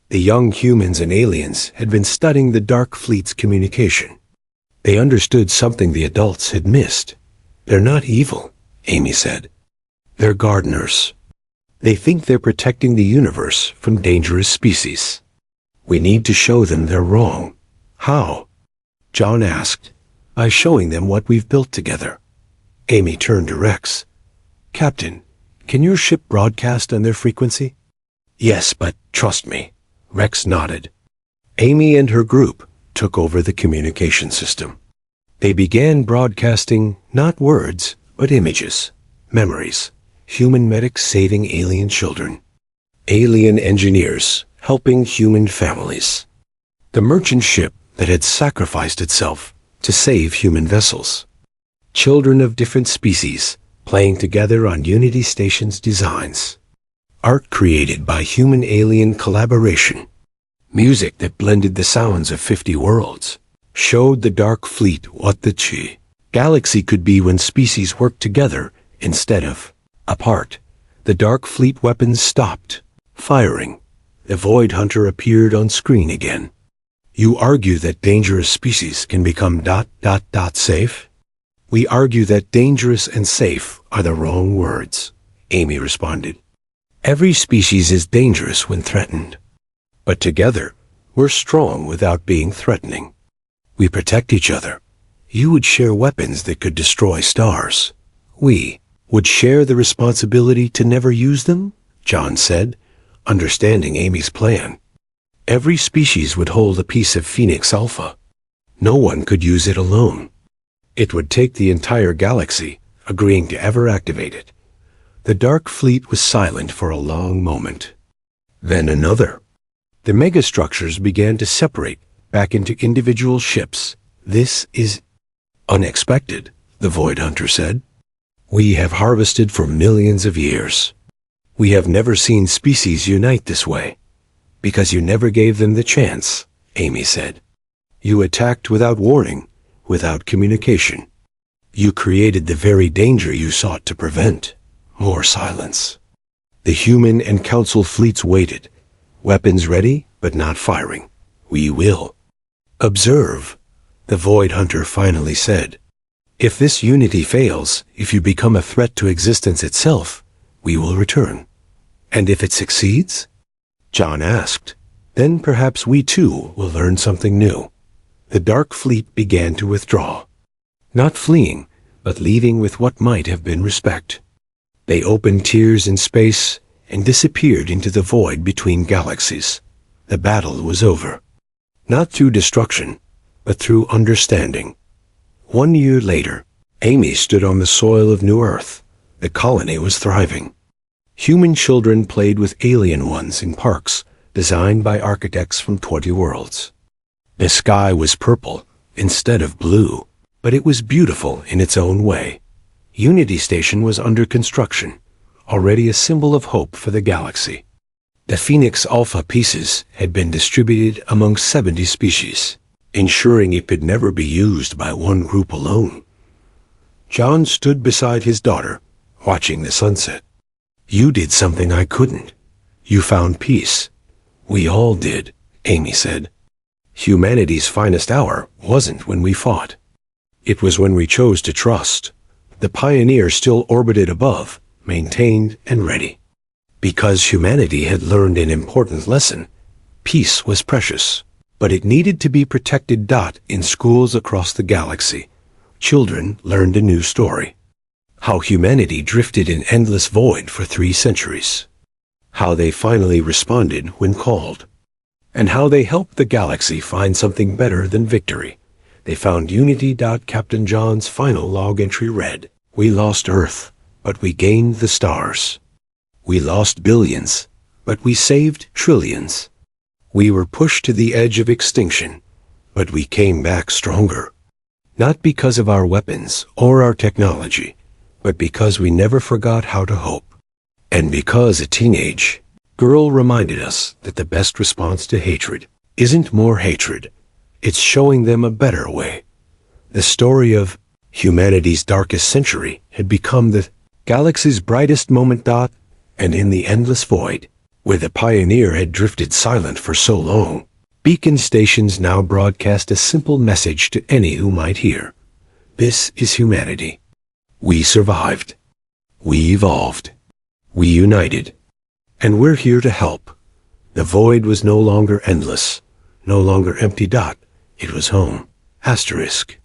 The young humans and aliens had been studying the Dark Fleet's communication. They understood something the adults had missed. "They're not evil," Amy said. "They're gardeners. They think they're protecting the universe from dangerous species. We need to show them they're wrong." "How?" John asked. "By showing them what we've built together." Amy turned to Rex. "Captain, can your ship broadcast on their frequency?" "Yes, but trust me." Rex nodded. Amy and her group took over the communication system. They began broadcasting not words, but images, memories, human medics saving alien children, alien engineers helping human families, the merchant ship that had sacrificed itself to save human vessels, children of different species playing together on Unity Station's designs, art created by human-alien collaboration, music that blended the sounds of 50 worlds, showed the Dark Fleet what the galaxy could be when species worked together instead of apart. The Dark Fleet weapons stopped firing. The Void Hunter appeared on screen again. "You argue that dangerous species can become ... safe?" "We argue that dangerous and safe are the wrong words," Amy responded. "Every species is dangerous when threatened. But together, we're strong without being threatening. We protect each other. You would share weapons that could destroy stars. We would share the responsibility to never use them," John said, understanding Amy's plan. "Every species would hold a piece of Phoenix Alpha. No one could use it alone. It would take the entire galaxy agreeing to ever activate it." The Dark Fleet was silent for a long moment. Then another. The megastructures began to separate back into individual ships. "This is unexpected," the Void Hunter said. "We have harvested for millions of years. We have never seen species unite this way." "Because you never gave them the chance," Amy said. "You attacked without warning, without communication. You created the very danger you sought to prevent." More silence. The human and council fleets waited, weapons ready but not firing. "We will observe," the Void Hunter finally said. "If this unity fails, if you become a threat to existence itself, we will return." "And if it succeeds?" John asked. "Then perhaps we too will learn something new." The Dark Fleet began to withdraw. Not fleeing, but leaving with what might have been respect. They opened tiers in space and disappeared into the void between galaxies. The battle was over. Not through destruction, but through understanding. 1 year later, Amy stood on the soil of New Earth. The colony was thriving. Human children played with alien ones in parks designed by architects from 20 worlds. The sky was purple instead of blue, but it was beautiful in its own way. Unity Station was under construction, already a symbol of hope for the galaxy. The Phoenix Alpha pieces had been distributed among 70 species, ensuring it could never be used by one group alone. John stood beside his daughter, watching the sunset. "You did something I couldn't. You found peace." "We all did," Amy said. "Humanity's finest hour wasn't when we fought. It was when we chose to trust." The Pioneer still orbited above, maintained and ready. Because humanity had learned an important lesson. Peace was precious, but it needed to be protected. In schools across the galaxy, children learned a new story. How humanity drifted in endless void for 3 centuries. How they finally responded when called. And how they helped the galaxy find something better than victory. They found unity. Captain John's final log entry read, "We lost Earth, but we gained the stars. We lost billions, but we saved trillions. We were pushed to the edge of extinction, but we came back stronger. Not because of our weapons or our technology, but because we never forgot how to hope. And because a teenage girl reminded us that the best response to hatred isn't more hatred. It's showing them a better way." The story of Humanity's darkest century had become the galaxy's brightest moment. And in the endless void, where the pioneer had drifted silent for so long, beacon stations now broadcast a simple message to any who might hear. This is humanity. We survived. We evolved. We united. And we're here to help. The void was no longer endless, no longer empty. It was home. Asterisk.